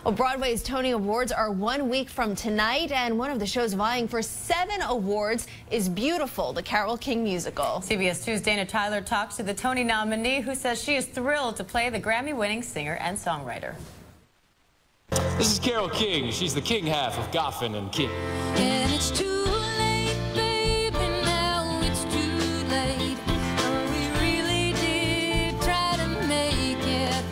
Well, Broadway's Tony Awards are 1 week from tonight, and one of the shows vying for 7 awards is Beautiful, the Carole King Musical. CBS 2's Dana Tyler talks to the Tony nominee, who says she is thrilled to play the Grammy-winning singer and songwriter. This is Carole King. She's the king half of Goffin and King. And it's too late, baby, now it's too late. Oh, we really did try to make it.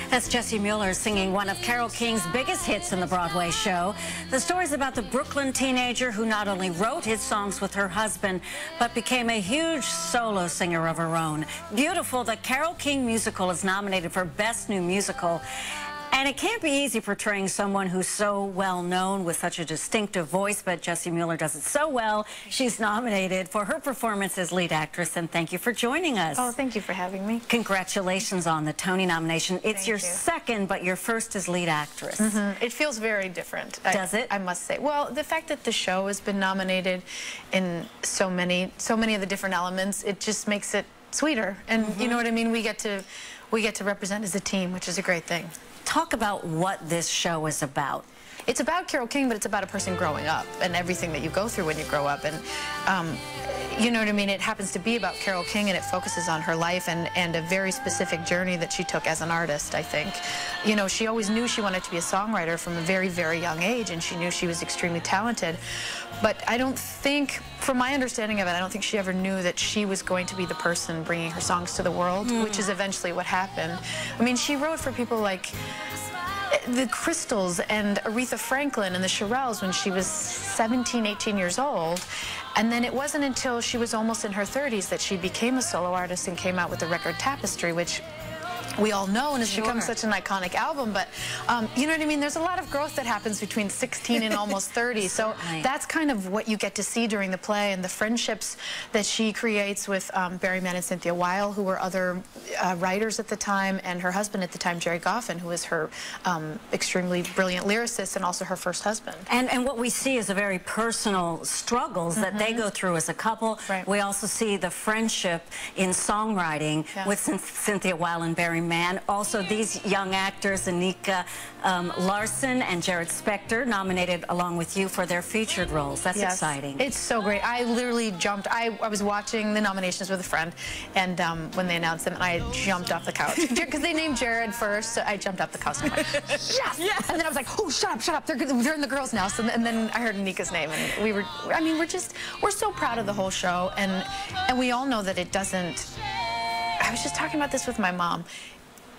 That's Jessie Mueller singing one of Carole King's biggest hits in the Broadway show. The story is about the Brooklyn teenager who not only wrote hit songs with her husband, but became a huge solo singer of her own. Beautiful, the Carole King Musical is nominated for Best New Musical. And it can't be easy portraying someone who's so well known with such a distinctive voice, but Jessie Mueller does it so well. She's nominated for her performance as lead actress, and thank you for joining us. Oh, thank you for having me. Congratulations on the Tony nomination. It's your second, but your first as lead actress. It feels very different. Does it? I must say. Well, the fact that the show has been nominated in so many of the different elements, it just makes it sweeter. And you know what I mean? We get to represent as a team, which is a great thing. Talk about what this show is about. It's about Carole King, but it's about a person growing up and everything that you go through when you grow up. And you know what I mean? It happens to be about Carole King, and it focuses on her life and a very specific journey that she took as an artist, I think. You know, she always knew she wanted to be a songwriter from a very, very young age, and she knew she was extremely talented. But I don't think, from my understanding of it, I don't think she ever knew that she was going to be the person bringing her songs to the world, which is eventually what happened. I mean, she wrote for people like the Crystals and Aretha Franklin and the Shirelles when she was 17, 18 years old. And then it wasn't until she was almost in her 30s that she became a solo artist and came out with the record Tapestry, which we all know and has become such an iconic album. But you know what I mean? There's a lot of growth that happens between 16 and almost 30. So that's kind of what you get to see during the play, and the friendships that she creates with Barry Mann and Cynthia Weil, who were other writers at the time, and her husband at the time, Jerry Goffin, who was her extremely brilliant lyricist and also her first husband. And what we see is a very personal struggles that they go through as a couple. We also see the friendship in songwriting with Cynthia Weil and Barry Mann. Also, these young actors, Anika Larson and Jared Spector, nominated along with you for their featured roles. That's exciting. It's so great. I literally jumped. I was watching the nominations with a friend, and when they announced them, I jumped off the couch. Because they named Jared first, so I jumped off the couch. I'm like, yes! And then I was like, oh, shut up. They're in the girls now. So, and then I heard Anika's name, and we were, I mean, we're so proud of the whole show, and we all know that it doesn't. I was just talking about this with my mom.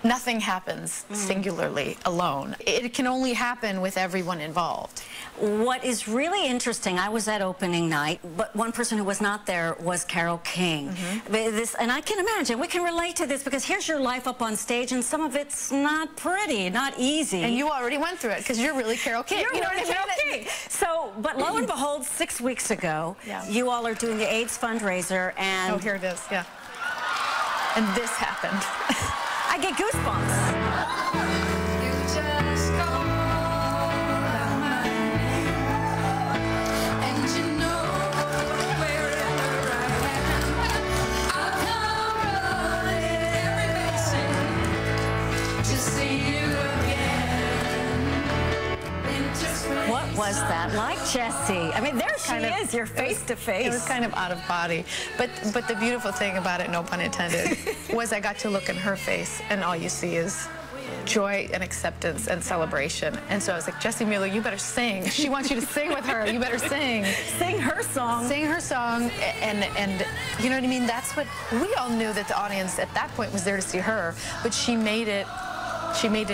Nothing happens singularly alone. It can only happen with everyone involved. What is really interesting, I was at opening night, but one person who was not there was Carole King. And I can imagine, we can relate to this, because here's your life up on stage, and some of it's not pretty, not easy. And you already went through it, because you're really Carole King. You're really Carole King. So, but lo and behold, 6 weeks ago, you all are doing the AIDS fundraiser, and... Oh, here it is, yeah. And this happened. I get goosebumps. You just call out my name, and you know wherever I am, I'll come running every basin to see you again. What was that like, Jessie? I mean, there she is, you're face to face. It was kind of out of body. But the beautiful thing about it, no pun intended, was I got to look in her face, and all you see is joy and acceptance and celebration. And so I was like, Jessie Mueller, you better sing. She wants you to sing with her. You better sing. Sing her song. Sing her song. And you know what I mean? That's what we all knew, that the audience at that point was there to see her. But she made it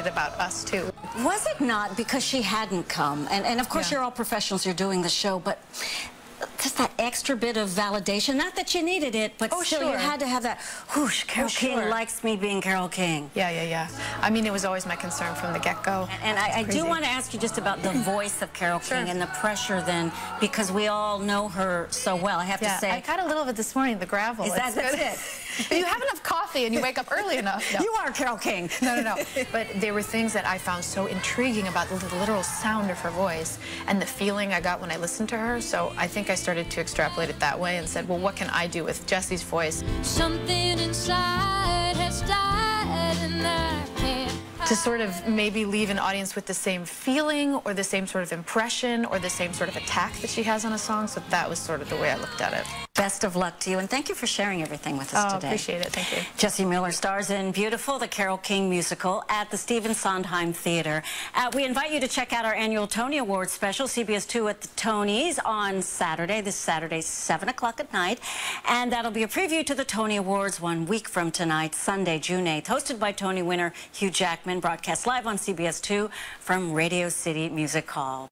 about us, too. Was it not because she hadn't come? And of course, you're all professionals, you're doing the show, but just that extra bit of validation, not that you needed it, but still you had to have that, whoosh, Carole King likes me being Carole King. Yeah. I mean, it was always my concern from the get-go. And I do want to ask you just about the voice of Carole King and the pressure then, because we all know her so well. I have to say. I got a little of it this morning, the gravel. That's it. If you have enough coffee and you wake up early enough. No. You are Carole King. No. But there were things that I found so intriguing about the literal sound of her voice and the feeling I got when I listened to her. So I think I started to extrapolate it that way and said, well, what can I do with Jessie's voice? Something inside has died and I can't to sort of maybe leave an audience with the same feeling or the same sort of impression or the same sort of attack that she has on a song. So that was sort of the way I looked at it. Best of luck to you, and thank you for sharing everything with us today. Appreciate it. Thank you. Jessie Mueller stars in Beautiful, the Carole King musical, at the Stephen Sondheim Theater. We invite you to check out our annual Tony Awards special, CBS 2 at the Tonys, on Saturday. This Saturday, 7 o'clock at night. And that'll be a preview to the Tony Awards 1 week from tonight, Sunday, June 8th. Hosted by Tony winner Hugh Jackman, broadcast live on CBS 2 from Radio City Music Hall.